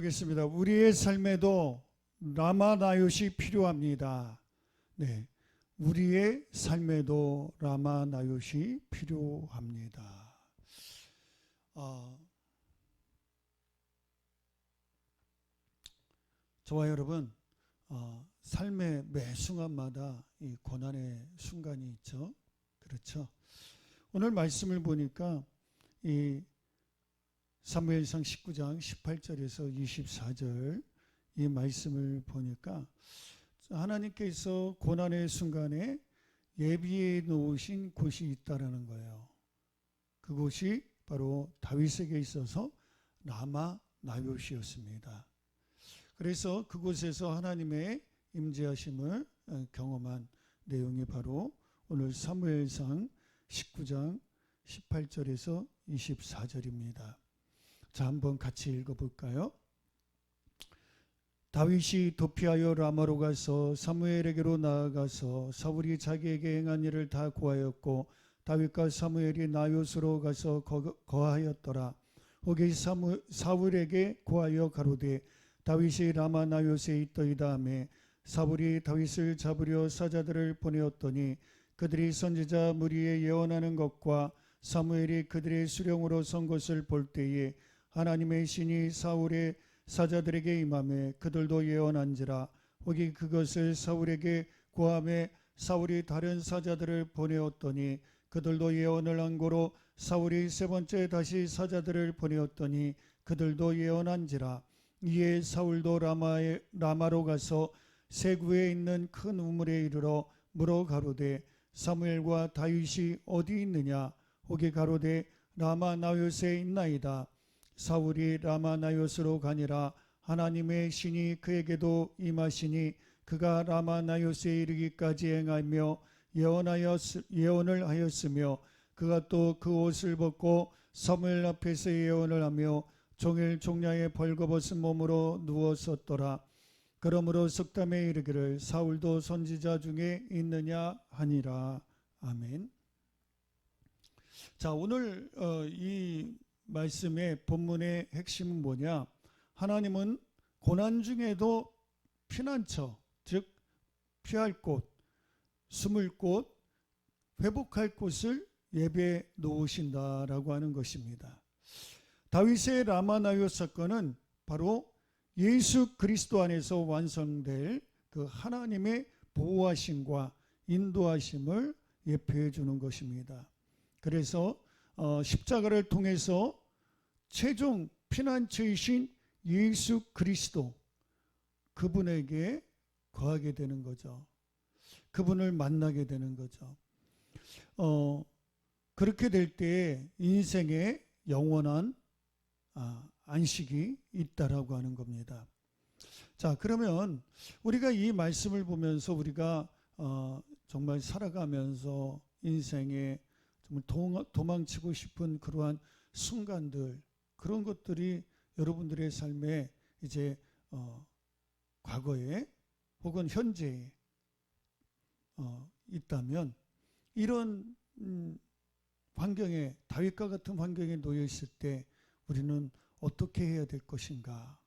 하겠습니다. 우리의 삶에도 라마나요시 필요합니다. 네, 우리의 삶에도 라마나요시 필요합니다. 저와 여러분, 삶의 매 순간마다 이 고난의 순간이 있죠. 그렇죠. 오늘 말씀을 보니까 이 사무엘상 19장 18절에서 24절 이 말씀을 보니까 하나님께서 고난의 순간에 예비해 놓으신 곳이 있다라는 거예요. 그곳이 바로 다윗에게 있어서 라마나요시였습니다. 그래서 그곳에서 하나님의 임재하심을 경험한 내용이 바로 오늘 사무엘상 19장 18절에서 24절입니다. 자, 한번 같이 읽어볼까요? 다윗이 도피하여 라마로 가서 사무엘에게로 나아가서 사울이 자기에게 행한 일을 다 고하였고 다윗과 사무엘이 나요스로 가서 거하였더라. 거기 사울에게 고하여 가로되 다윗이 라마 나요스에 있더이다 하매 사울이 다윗을 잡으려 사자들을 보내었더니 그들이 선지자 무리에 예언하는 것과 사무엘이 그들의 수령으로 선 것을 볼 때에 하나님의 신이 사울의 사자들에게 임하매 그들도 예언한지라. 혹이 그것을 사울에게 고하매 사울이 다른 사자들을 보내었더니 그들도 예언을 한 고로 사울이 세 번째 다시 사자들을 보내었더니 그들도 예언한지라. 이에 사울도 라마로 가서 세구에 있는 큰 우물에 이르러 물어 가로되 사무엘과 다윗이 어디 있느냐. 혹이 가로되 라마 나요스에 있나이다. 사울이 라마 나요스로 가니라. 하나님의 신이 그에게도 임하시니 그가 라마 나요스에 이르기까지 행하며 예언을 하였으며 그가 또 그 옷을 벗고 사무엘 앞에서 예언을 하며 종일 종려에 벌거벗은 몸으로 누웠었더라. 그러므로 석담에 이르기를 사울도 선지자 중에 있느냐 하니라. 아멘. 자, 오늘 이 말씀의 본문의 핵심은 뭐냐? 하나님은 고난 중에도 피난처, 즉 피할 곳, 숨을 곳, 회복할 곳을 예배해 놓으신다라고 하는 것입니다. 다윗의 라마나요 사건은 바로 예수 그리스도 안에서 완성될 그 하나님의 보호하심과 인도하심을 예표해 주는 것입니다. 그래서 십자가를 통해서 최종 피난처이신 예수 그리스도 그분에게 거하게 되는 거죠. 그분을 만나게 되는 거죠. 그렇게 될 때에 인생에 영원한 안식이 있다라고 하는 겁니다. 자, 그러면 우리가 이 말씀을 보면서 우리가 정말 살아가면서 인생에 정말 도망치고 싶은 그러한 순간들, 그런 것들이 여러분들의 삶에 이제 과거에 혹은 현재에 있다면 이런 환경에, 다윗과 같은 환경에 놓여 있을 때 우리는 어떻게 해야 될 것인가?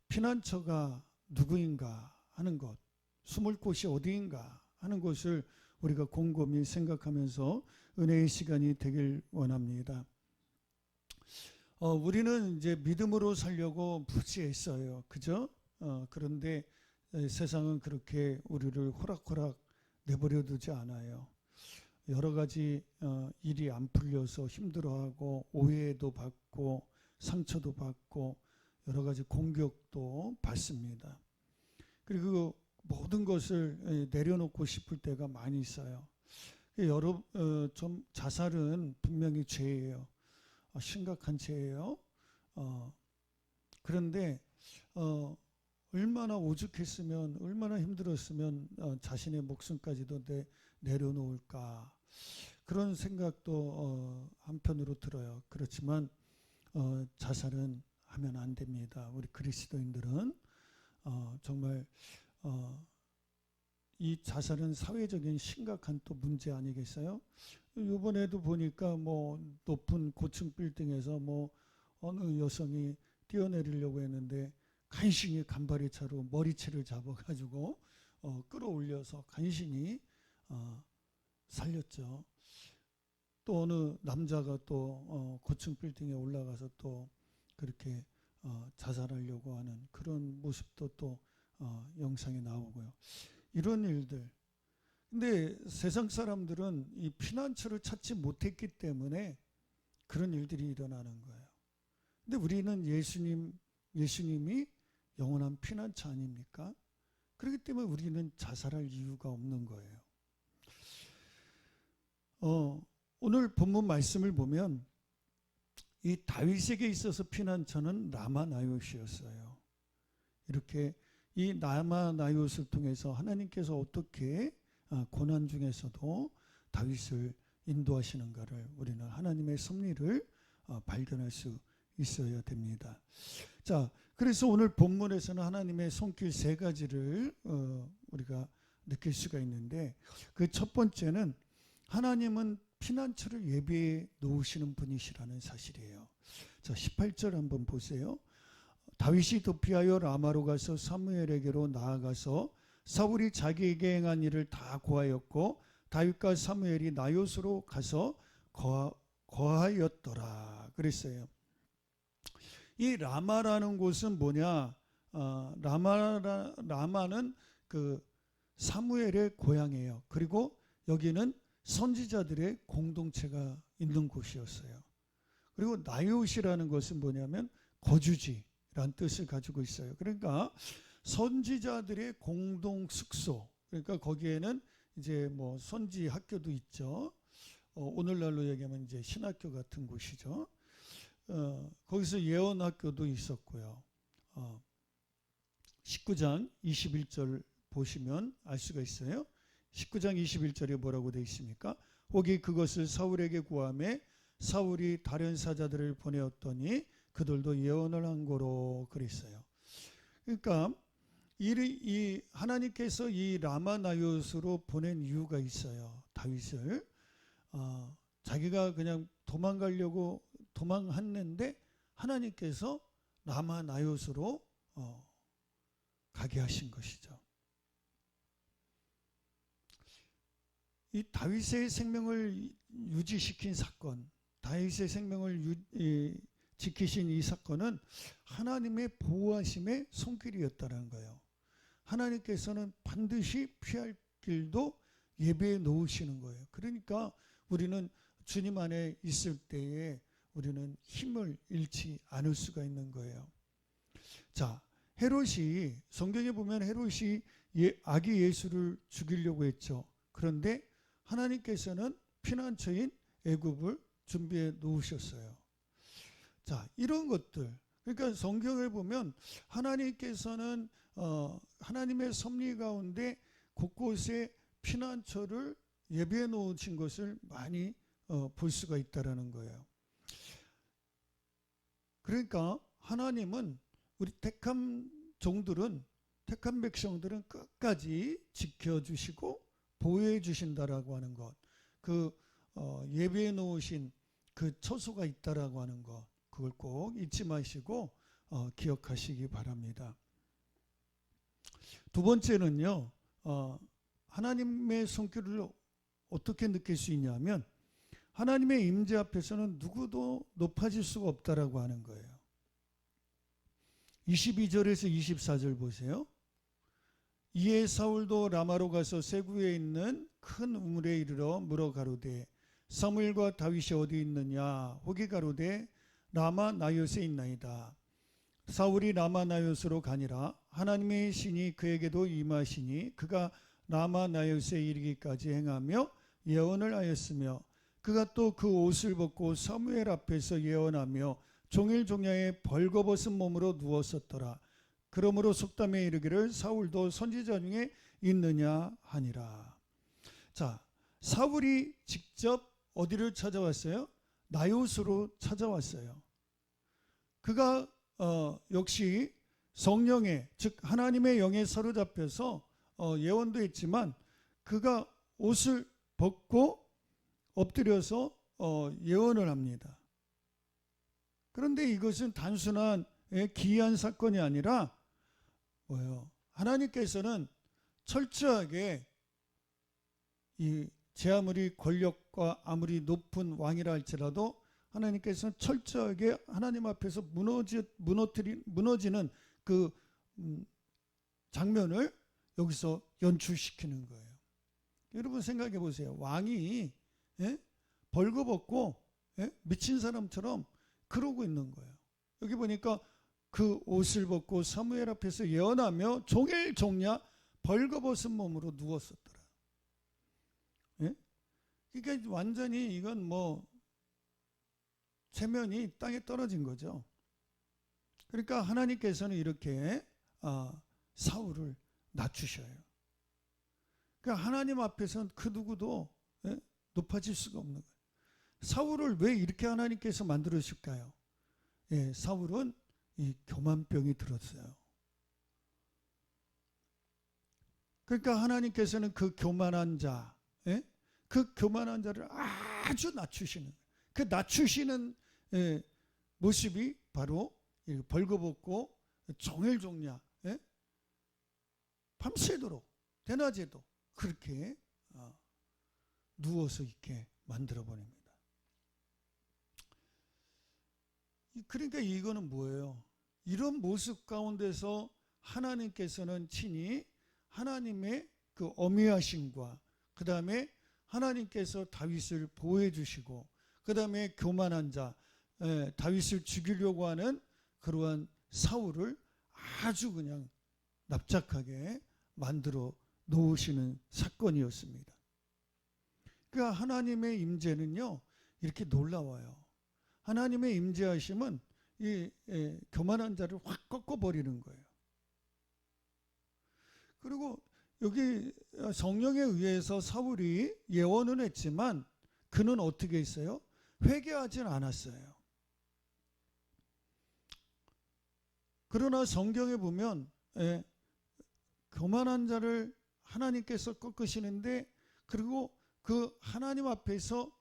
피난처가 누구인가 하는 것, 숨을 곳이 어디인가 하는 것을 우리가 곰곰이 생각하면서 은혜의 시간이 되길 원합니다. 우리는 이제 믿음으로 살려고 무지 애써요. 그죠? 그런데 세상은 그렇게 우리를 호락호락 내버려 두지 않아요. 여러 가지 일이 안 풀려서 힘들어하고 오해도 받고 상처도 받고 여러 가지 공격도 받습니다. 그리고 모든 것을 내려놓고 싶을 때가 많이 있어요. 좀 자살은 분명히 죄예요. 심각한 죄예요. 그런데 얼마나 오죽했으면, 얼마나 힘들었으면 자신의 목숨까지도 내려놓을까, 그런 생각도 한편으로 들어요. 그렇지만 자살은 하면 안 됩니다. 우리 그리스도인들은 정말 이 자살은 사회적인 심각한 또 문제 아니겠어요? 이번에도 보니까 높은 고층 빌딩에서 어느 여성이 뛰어내리려고 했는데 간신히 간발의 차로 머리채를 잡아가지고 끌어올려서 간신히 살렸죠. 또 어느 남자가 또 고층 빌딩에 올라가서 또 그렇게 자살하려고 하는 그런 모습도 또 영상에 나오고요. 이런 일들. 근데 세상 사람들은 이 피난처를 찾지 못했기 때문에 그런 일들이 일어나는 거예요. 근데 우리는 예수님이 영원한 피난처 아닙니까? 그렇기 때문에 우리는 자살할 이유가 없는 거예요. 오늘 본문 말씀을 보면 이 다윗에게 있어서 피난처는 라마나요시였어요. 이렇게 이 라마나요스를 통해서 하나님께서 어떻게 고난 중에서도 다윗을 인도하시는가를 우리는 하나님의 섭리를 발견할 수 있어야 됩니다. 자, 그래서 오늘 본문에서는 하나님의 손길 세 가지를 우리가 느낄 수가 있는데, 그 첫 번째는 하나님은 피난처를 예비해 놓으시는 분이시라는 사실이에요. 자, 18절 한번 보세요. 다윗이 도피하여 라마로 가서 사무엘에게로 나아가서 사울이 자기에게 행한 일을 다 고하였고 다윗과 사무엘이 나요스로 가서 거하였더라 그랬어요. 이 라마라는 곳은 뭐냐? 라마는 그 사무엘의 고향이에요. 그리고 여기는 선지자들의 공동체가 있는 곳이었어요. 그리고 나요시라는 것은 뭐냐면 거주지란 뜻을 가지고 있어요. 그러니까 선지자들의 공동 숙소. 그러니까 거기에는 이제 뭐 선지 학교도 있죠. 오늘날로 얘기하면 이제 신학교 같은 곳이죠. 거기서 예언 학교도 있었고요. 19장 21절 보시면 알 수가 있어요. 19장 21절에 뭐라고 되어 있습니까? 혹이 그것을 사울에게 구하매 사울이 다른 사자들을 보내었더니 그들도 예언을 한 거로 그랬어요. 그러니까 이 하나님께서 이 라마나요스로 보낸 이유가 있어요. 다윗을 자기가 그냥 도망했는데 하나님께서 라마나요스로 가게 하신 것이죠. 이 다윗의 생명을 유지시킨 사건, 다윗의 생명을 지키신 이 사건은 하나님의 보호하심의 손길이었다는 거예요. 하나님께서는 반드시 피할 길도 예배해 놓으시는 거예요. 그러니까 우리는 주님 안에 있을 때에 우리는 힘을 잃지 않을 수가 있는 거예요. 자, 헤롯이, 성경에 보면 헤롯이 아기 예수를 죽이려고 했죠. 그런데 하나님께서는 피난처인 애굽을 준비해 놓으셨어요. 자, 이런 것들. 그러니까 성경을 보면 하나님께서는 하나님의 섭리 가운데 곳곳에 피난처를 예비해 놓으신 것을 많이 볼 수가 있다라는 거예요. 그러니까 하나님은 우리 택한 백성들은 끝까지 지켜주시고 보호해 주신다라고 하는 것, 그 예비해 놓으신 그 처소가 있다라고 하는 것, 그걸 꼭 잊지 마시고 기억하시기 바랍니다. 두 번째는요, 하나님의 손길을 어떻게 느낄 수 있냐면 하나님의 임재 앞에서는 누구도 높아질 수가 없다라고 하는 거예요. 22절에서 24절 보세요. 이에 사울도 라마로 가서 세구에 있는 큰 우물에 이르러 물어 가로되 사무엘과 다윗이 어디 있느냐? 혹이 가로되 라마 나요스에 있나이다. 사울이 라마 나요스로 가니라. 하나님의 신이 그에게도 임하시니 그가 라마 나요스에 이르기까지 행하며 예언을 하였으며 그가 또 그 옷을 벗고 사무엘 앞에서 예언하며 종일 종야에 벌거벗은 몸으로 누웠었더라. 그러므로 속담에 이르기를 사울도 선지자 중에 있느냐 하니라. 자, 사울이 직접 어디를 찾아왔어요? 나요스로 찾아왔어요. 그가 역시 성령의, 즉 하나님의 영에 사로잡혀서 예언도 했지만 그가 옷을 벗고 엎드려서 예언을 합니다. 그런데 이것은 단순한 기이한 사건이 아니라 뭐예요? 하나님께서는 철저하게 제 아무리 권력과 아무리 높은 왕이라 할지라도 하나님께서는 철저하게 하나님 앞에서 무너지는 그 장면을 여기서 연출시키는 거예요. 여러분 생각해 보세요. 왕이 벌거벗고 미친 사람처럼 그러고 있는 거예요. 여기 보니까 그 옷을 벗고 사무엘 앞에서 예언하며 종일 종야 벌거벗은 몸으로 누웠었더라. 그러니까 완전히 이건 뭐 체면이 땅에 떨어진 거죠. 그러니까 하나님께서는 이렇게 사울을 낮추셔요. 그러니까 하나님 앞에서는 그 누구도 높아질 수가 없는 거예요. 사울을 왜 이렇게 하나님께서 만들으실까요? 사울은 이 교만병이 들었어요. 그러니까 하나님께서는 그 교만한 자, 그 교만한 자를 아주 낮추시는 거예요. 그 낮추시는 모습이 바로 벌거벗고 종일 종야 밤새도록 대낮에도 그렇게 누워서 있게 만들어 버립니다. 그러니까 이거는 뭐예요? 이런 모습 가운데서 하나님께서는 친히 하나님의 그 어미하심과 그 다음에 하나님께서 다윗을 보호해 주시고 그 다음에 교만한 자 다윗을 죽이려고 하는 그러한 사울을 아주 그냥 납작하게 만들어 놓으시는 사건이었습니다. 그러니까 하나님의 임재는요 이렇게 놀라워요. 하나님의 임재하심은 이 교만한 자를 확 꺾어버리는 거예요. 그리고 여기 성령에 의해서 사울이 예언은 했지만 그는 어떻게 했어요? 회개하진 않았어요. 그러나 성경에 보면 교만한 자를 하나님께서 꺾으시는데 그리고 그 하나님 앞에서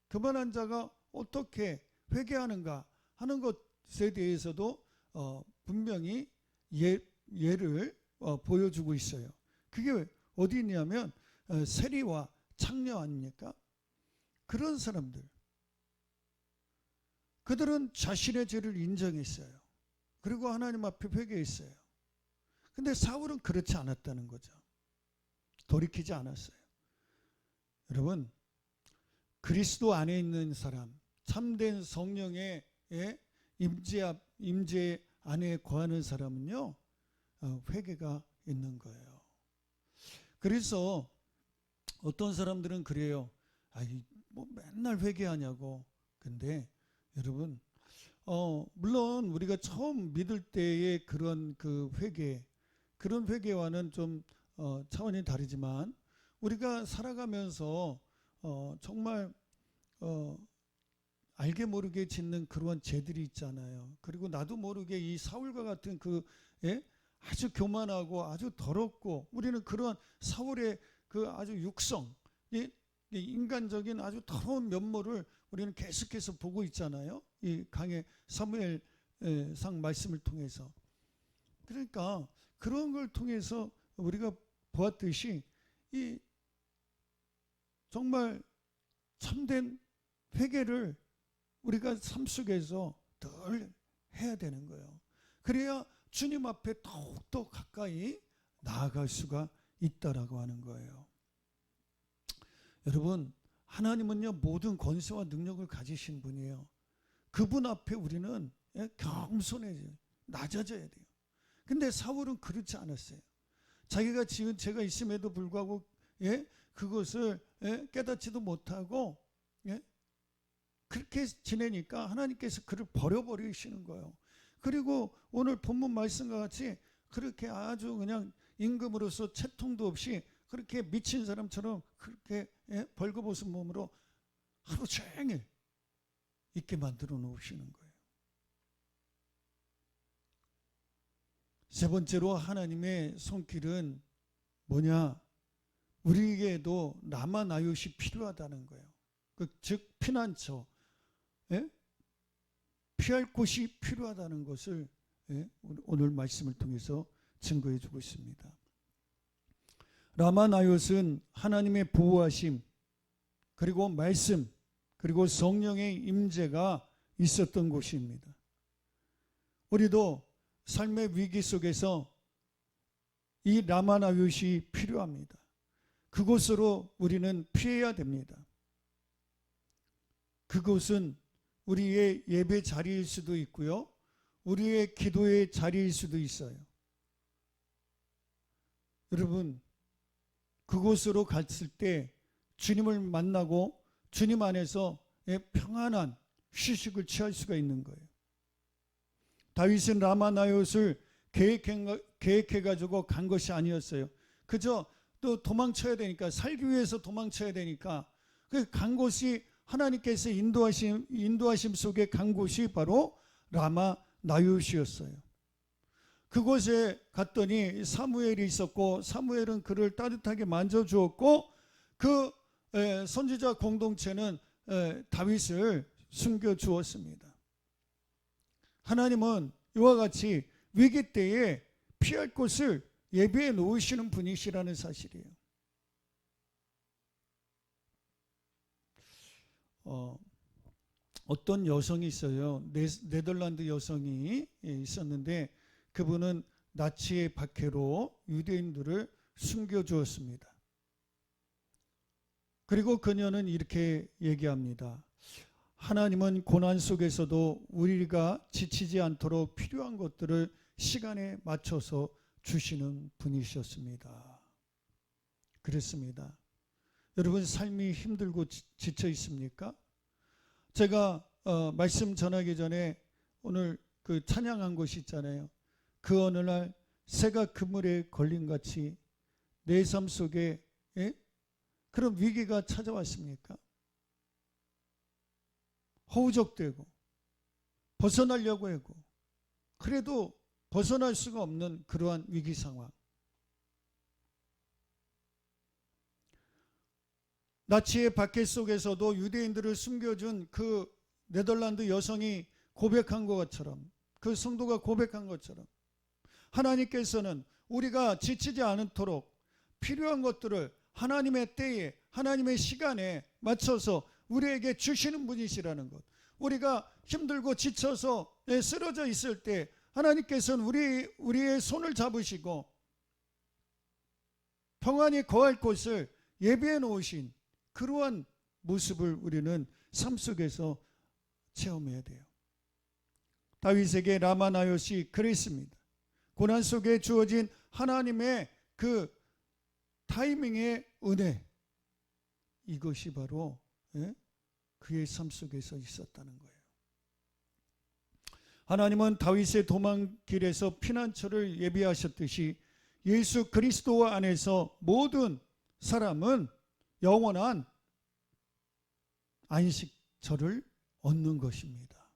교만한 자가 어떻게 회개하는가 하는 것에 대해서도 분명히 예를 보여주고 있어요. 그게 어디 있냐면 세리와 창녀 아닙니까? 그런 사람들 그들은 자신의 죄를 인정했어요. 그리고 하나님 앞에 회개했어요. 근데 사울은 그렇지 않았다는 거죠. 돌이키지 않았어요. 여러분 그리스도 안에 있는 사람 참된 성령의 임재 안에 거하는 사람은요 회개가 있는 거예요. 그래서 어떤 사람들은 그래요. 뭐 맨날 회개하냐고. 근데 여러분 물론 우리가 처음 믿을 때의 그런 그 그런 회개와는 좀 차원이 다르지만 우리가 살아가면서 정말 알게 모르게 짓는 그러한 죄들이 있잖아요. 그리고 나도 모르게 이 사울과 같은 아주 교만하고 아주 더럽고 우리는 그러한 사울의 그 아주 육성 인간적인 아주 더러운 면모를 우리는 계속해서 보고 있잖아요. 이 강의 사무엘상 말씀을 통해서. 그러니까 그런 걸 통해서 우리가 보았듯이 이 정말 참된 회개를 우리가 삶 속에서 늘 해야 되는 거예요. 그래야 주님 앞에 더욱더 가까이 나아갈 수가 있다라고 하는 거예요. 여러분 하나님은요 모든 권세와 능력을 가지신 분이에요. 그분 앞에 우리는 겸손해져요. 낮아져야 돼요. 근데 사울은 그렇지 않았어요. 자기가 지은 죄가 있음에도 불구하고 그것을 깨닫지도 못하고 그렇게 지내니까 하나님께서 그를 버려버리시는 거예요. 그리고 오늘 본문 말씀과 같이 그렇게 아주 그냥 임금으로서 채통도 없이 그렇게 미친 사람처럼 그렇게 벌거벗은 몸으로 하루 종일 있게 만들어 놓으시는 거예요. 세 번째로 하나님의 손길은 뭐냐? 우리에게도 라마나요시 필요하다는 거예요. 즉 피난처, 피할 곳이 필요하다는 것을 오늘 말씀을 통해서 증거해 주고 있습니다. 라마나요스는 하나님의 보호하심, 그리고 말씀, 그리고 성령의 임재가 있었던 곳입니다. 우리도 삶의 위기 속에서 이 라마나요시 필요합니다. 그곳으로 우리는 피해야 됩니다. 그곳은 우리의 예배 자리일 수도 있고요, 우리의 기도의 자리일 수도 있어요. 여러분, 그곳으로 갔을 때 주님을 만나고 주님 안에서 평안한 휴식을 취할 수가 있는 거예요. 다윗은 라마나요스를 계획해가지고 간 것이 아니었어요. 그저 또 도망쳐야 되니까, 살기 위해서 도망쳐야 되니까 간 곳이, 하나님께서 인도하심 속에 간 곳이 바로 라마나요스였어요. 그곳에 갔더니 사무엘이 있었고, 사무엘은 그를 따뜻하게 만져주었고, 그 선지자 공동체는 다윗을 숨겨주었습니다. 하나님은 이와 같이 위기 때에 피할 곳을 예비해 놓으시는 분이시라는 사실이에요. 어떤 여성이 있어요. 네덜란드 여성이 있었는데, 그분은 나치의 박해로 유대인들을 숨겨주었습니다. 그리고 그녀는 이렇게 얘기합니다. 하나님은 고난 속에서도 우리가 지치지 않도록 필요한 것들을 시간에 맞춰서 주시는 분이셨습니다. 그렇습니다. 여러분, 삶이 힘들고 지쳐 있습니까? 제가 말씀 전하기 전에 오늘 그 찬양한 것이 있잖아요. 그 어느 날 새가 그물에 걸린 같이 내 삶 속에 그런 위기가 찾아왔습니까? 허우적대고 벗어나려고 하고, 그래도 벗어날 수가 없는 그러한 위기 상황. 나치의 박해 속에서도 유대인들을 숨겨준 그 네덜란드 여성이 고백한 것처럼, 그 성도가 고백한 것처럼, 하나님께서는 우리가 지치지 않도록 필요한 것들을 하나님의 때에, 하나님의 시간에 맞춰서 우리에게 주시는 분이시라는 것. 우리가 힘들고 지쳐서 쓰러져 있을 때 하나님께서는 우리의 손을 잡으시고 평안히 거할 곳을 예비해 놓으신 그러한 모습을 우리는 삶 속에서 체험해야 돼요. 다윗에게 라마나요시 그랬습니다. 고난 속에 주어진 하나님의 그 타이밍의 은혜, 이것이 바로 그의 삶 속에서 있었다는 거예요. 하나님은 다윗의 도망길에서 피난처를 예비하셨듯이 예수 그리스도 안에서 모든 사람은 영원한 안식처를 얻는 것입니다.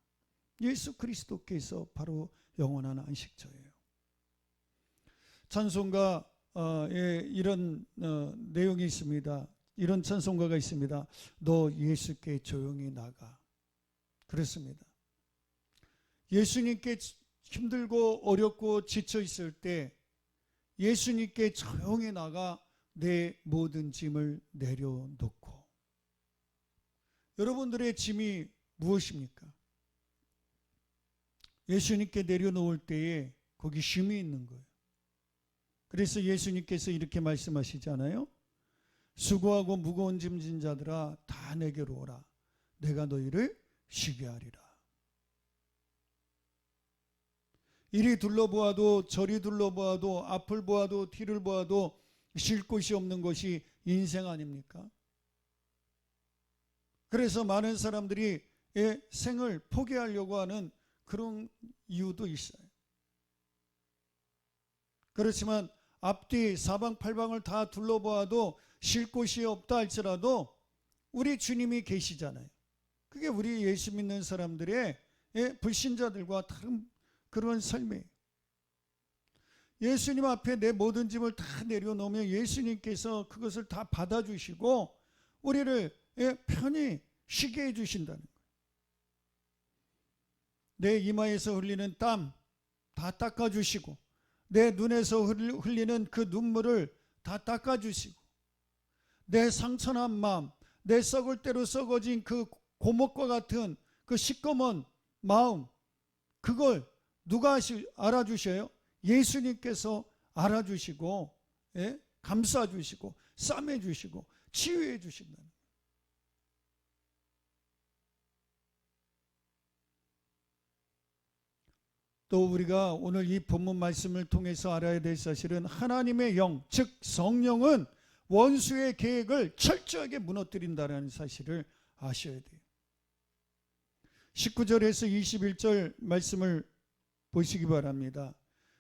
예수 그리스도께서 바로 영원한 안식처예요. 찬송가에 이런 내용이 있습니다. 이런 찬송가가 있습니다. 너 예수께 조용히 나가. 그렇습니다. 예수님께 힘들고 어렵고 지쳐 있을 때 예수님께 조용히 나가 내 모든 짐을 내려놓고. 여러분들의 짐이 무엇입니까? 예수님께 내려놓을 때에 거기 쉼이 있는 거예요. 그래서 예수님께서 이렇게 말씀하시잖아요. 수고하고 무거운 짐진 자들아 다 내게로 오라. 내가 너희를 쉬게 하리라. 이리 둘러보아도 저리 둘러보아도 앞을 보아도 뒤를 보아도 쉴 곳이 없는 것이 인생 아닙니까? 그래서 많은 사람들이 생을 포기하려고 하는 그런 이유도 있어요. 그렇지만 앞뒤 사방팔방을 다 둘러보아도 쉴 곳이 없다 할지라도 우리 주님이 계시잖아요. 그게 우리 예수 믿는 사람들의 불신자들과 다른 그런 삶이에요. 예수님 앞에 내 모든 짐을 다 내려놓으면 예수님께서 그것을 다 받아주시고 우리를 편히 쉬게 해주신다는 거예요. 내 이마에서 흘리는 땀, 다 닦아주시고 내 눈에서 흘리는 그 눈물을 다 닦아주시고 내 상처난 마음, 내 썩을 대로 썩어진 그 고목과 같은 그 시꺼먼 마음, 그걸 누가 알아주셔요? 예수님께서 알아주시고, 예? 감싸주시고 싸매주시고 치유해 주신다는 거예요. 또 우리가 오늘 이 본문 말씀을 통해서 알아야 될 사실은 하나님의 영, 즉 성령은 원수의 계획을 철저하게 무너뜨린다는 사실을 아셔야 돼요. 19절에서 21절 말씀을 보시기 바랍니다.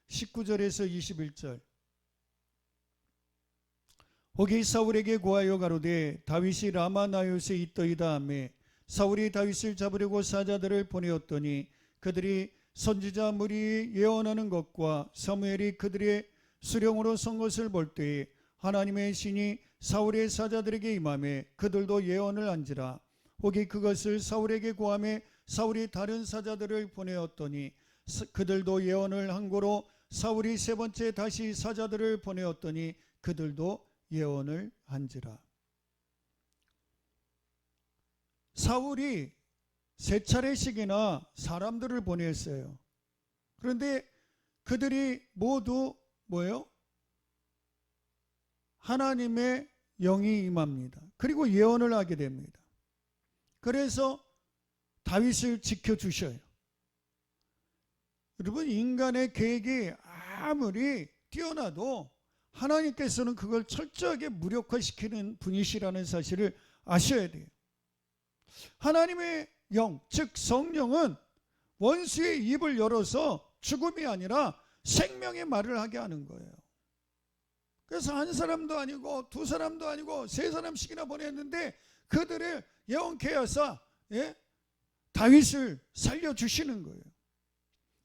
19절에서 21절. 혹이 사울에게 고하여 가로되 다윗이 라마나요스에 있더이다 하매 사울이 다윗을 잡으려고 사자들을 보내었더니 그들이 선지자 무리 예언하는 것과 사무엘이 그들의 수령으로 선 것을 볼 때에 하나님의 신이 사울의 사자들에게 임하매 그들도 예언을 한지라. 혹이 그것을 사울에게 고하매 사울이 다른 사자들을 보내었더니 그들도 예언을 한 고로 사울이 세 번째 다시 사자들을 보내었더니 그들도 예언을 한지라. 사울이 세 차례씩이나 사람들을 보냈어요. 그런데 그들이 모두 뭐예요? 하나님의 영이 임합니다. 그리고 예언을 하게 됩니다. 그래서 다윗을 지켜주셔요. 여러분, 인간의 계획이 아무리 뛰어나도 하나님께서는 그걸 철저하게 무력화시키는 분이시라는 사실을 아셔야 돼요. 하나님의 영, 즉 성령은 원수의 입을 열어서 죽음이 아니라 생명의 말을 하게 하는 거예요. 그래서 한 사람도 아니고 두 사람도 아니고 세 사람씩이나 보냈는데 그들을 예언케 하사 다윗을 살려주시는 거예요.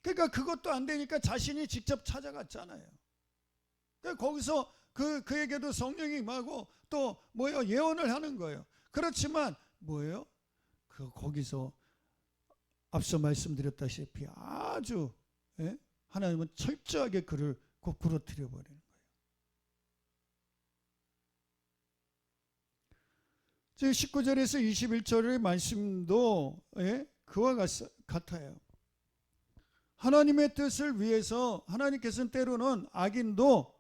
그러니까 그것도 안 되니까 자신이 직접 찾아갔잖아요. 그러니까 거기서 그에게도 성령이 임하고 또 예언을 하는 거예요. 그렇지만 거기서 앞서 말씀드렸다시피 아주 하나님은 철저하게 그를 부러뜨려 버리는 거예요. 19절에서 21절의 말씀도 그와 같아요. 하나님의 뜻을 위해서 하나님께서는 때로는 악인도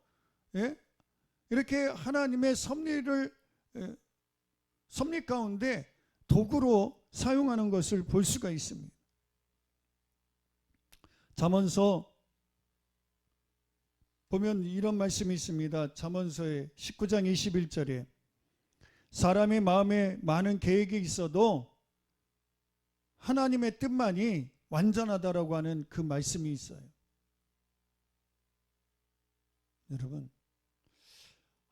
이렇게 하나님의 섭리 가운데 도구로 사용하는 것을 볼 수가 있습니다. 잠언서 보면 이런 말씀이 있습니다. 잠언서의 19장 21절에 사람의 마음에 많은 계획이 있어도 하나님의 뜻만이 완전하다라고 하는 그 말씀이 있어요. 여러분,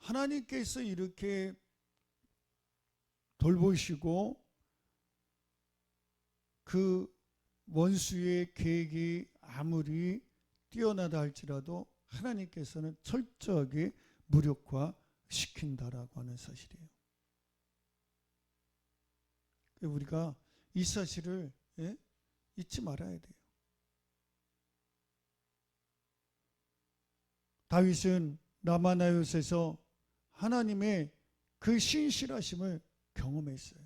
하나님께서 이렇게 돌보시고 그 원수의 계획이 아무리 뛰어나다 할지라도 하나님께서는 철저하게 무력화시킨다라고 하는 사실이에요. 우리가 이 사실을 잊지 말아야 돼요. 다윗은 라마나요스에서 하나님의 그 신실하심을 경험했어요.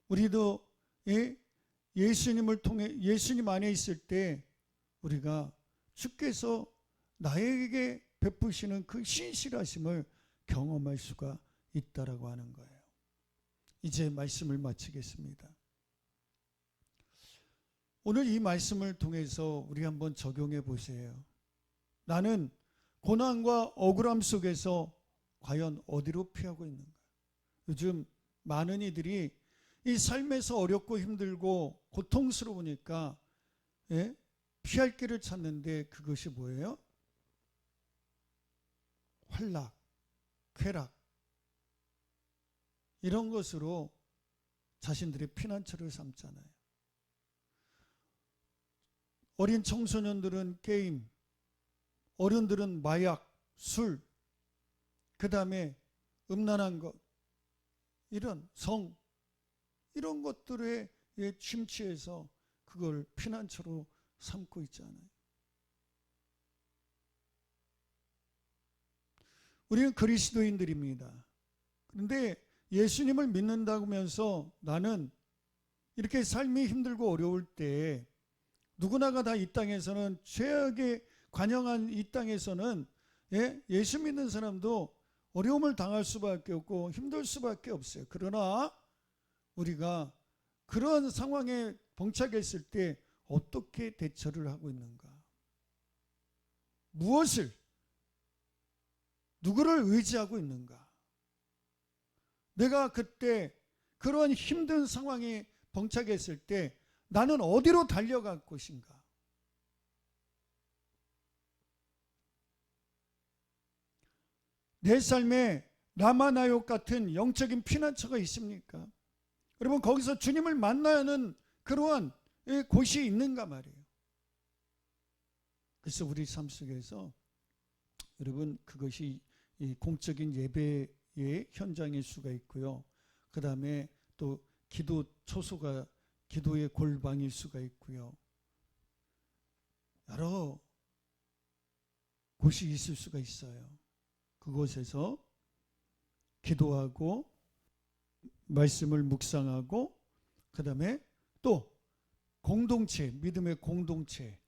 우리도 예수님을 통해 예수님 안에 있을 때 우리가 주께서 나에게 베푸시는 그 신실하심을 경험할 수가 있다라고 하는 거예요. 이제 말씀을 마치겠습니다. 오늘 이 말씀을 통해서 우리 한번 적용해 보세요. 나는 고난과 억울함 속에서 과연 어디로 피하고 있는가? 요즘 많은 이들이 이 삶에서 어렵고 힘들고 고통스러우니까 피할 길을 찾는데 그것이 뭐예요? 환락, 쾌락 이런 것으로 자신들의 피난처를 삼잖아요. 어린 청소년들은 게임, 어른들은 마약, 술, 그 다음에 음란한 것, 이런 성, 이런 것들에 침취해서 그걸 피난처로 삼고 있잖아요. 우리는 그리스도인들입니다. 그런데 예수님을 믿는다고 하면서 나는 이렇게 삶이 힘들고 어려울 때 누구나가 다 이 땅에서는 죄악에 관영한 이 땅에서는 예수 믿는 사람도 어려움을 당할 수밖에 없고 힘들 수밖에 없어요. 그러나 우리가 그런 상황에 봉착했을 때 어떻게 대처를 하고 있는가? 무엇을, 누구를 의지하고 있는가? 내가 그때 그런 힘든 상황에 봉착했을 때 나는 어디로 달려갈 것인가? 내 삶에 라마나욕 같은 영적인 피난처가 있습니까? 여러분, 거기서 주님을 만나는 그러한 곳이 있는가 말이에요. 그래서 우리 삶 속에서 여러분, 그것이 이 공적인 예배의 현장일 수가 있고요. 그 다음에 또 기도 초소가 기도의 골방일 수가 있고요. 여러 곳이 있을 수가 있어요. 그곳에서 기도하고 말씀을 묵상하고 그 다음에 또 공동체, 믿음의 공동체,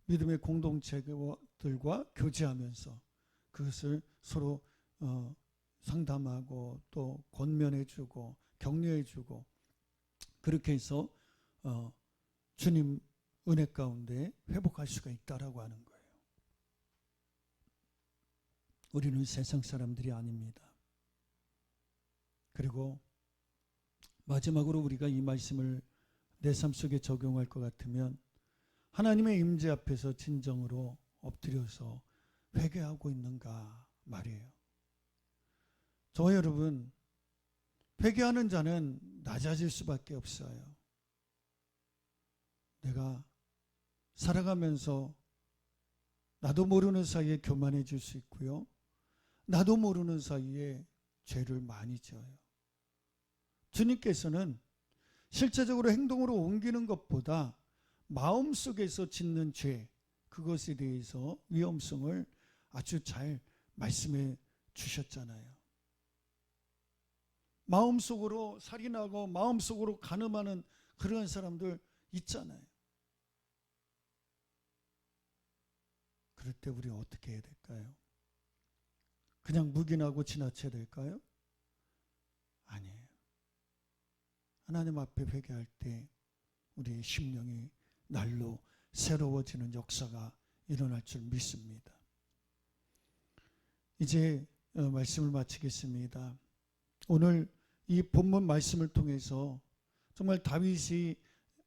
믿음의 공동체들과 교제하면서 그것을 서로 상담하고 또 권면해주고 격려해주고 그렇게 해서 주님 은혜 가운데 회복할 수가 있다라고 하는 거예요. 우리는 세상 사람들이 아닙니다. 그리고 마지막으로 우리가 이 말씀을 내 삶 속에 적용할 것 같으면 하나님의 임재 앞에서 진정으로 엎드려서 회개하고 있는가 말이에요. 저와 여러분, 회개하는 자는 낮아질 수밖에 없어요. 내가 살아가면서 나도 모르는 사이에 교만해질 수 있고요. 나도 모르는 사이에 죄를 많이 지어요. 주님께서는 실제적으로 행동으로 옮기는 것보다 마음속에서 짓는 죄, 그것에 대해서 위험성을 아주 잘 말씀해 주셨잖아요. 마음속으로 살인하고 마음속으로 간음하는 그런 사람들 있잖아요. 그럴 때 우리 어떻게 해야 될까요? 그냥 묵인하고 지나쳐야 될까요? 아니에요. 하나님 앞에 회개할 때 우리의 심령이 날로 새로워지는 역사가 일어날 줄 믿습니다. 이제 말씀을 마치겠습니다. 오늘 이 본문 말씀을 통해서 정말 다윗이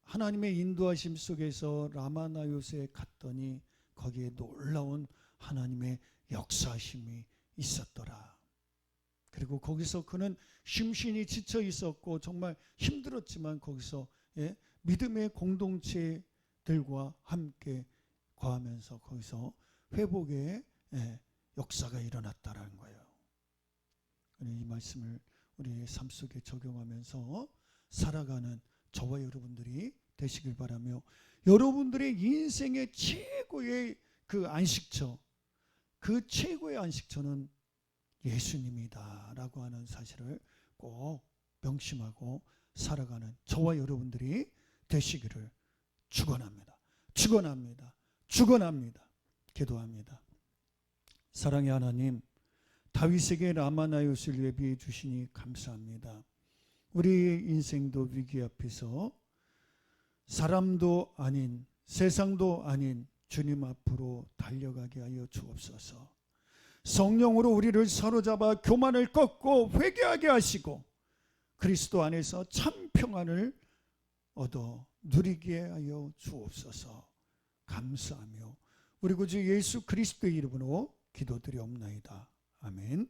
하나님의 인도하심 속에서 라마나요스에 갔더니 거기에 놀라운 하나님의 역사하심이 있었더라. 그리고 거기서 그는 심신이 지쳐 있었고 정말 힘들었지만 거기서 믿음의 공동체들과 함께 거하면서 거기서 회복의 역사가 일어났다라는 거예요. 이 말씀을 우리의 삶 속에 적용하면서 살아가는 저와 여러분들이 되시길 바라며, 여러분들의 인생의 최고의 그 안식처, 그 최고의 안식처는 예수님이다 라고 하는 사실을 꼭 명심하고 살아가는 저와 여러분들이 되시기를 축원합니다. 축원합니다. 축원합니다. 기도합니다. 사랑의 하나님, 다윗에게 라마나요스를 예비해 주시니 감사합니다. 우리의 인생도 위기 앞에서 사람도 아닌 세상도 아닌 주님 앞으로 달려가게 하여 주옵소서. 성령으로 우리를 사로잡아 교만을 꺾고 회개하게 하시고 그리스도 안에서 참 평안을 얻어 누리게 하여 주옵소서. 감사하며 우리 구주 예수 그리스도의 이름으로 기도드리옵나이다. 아멘.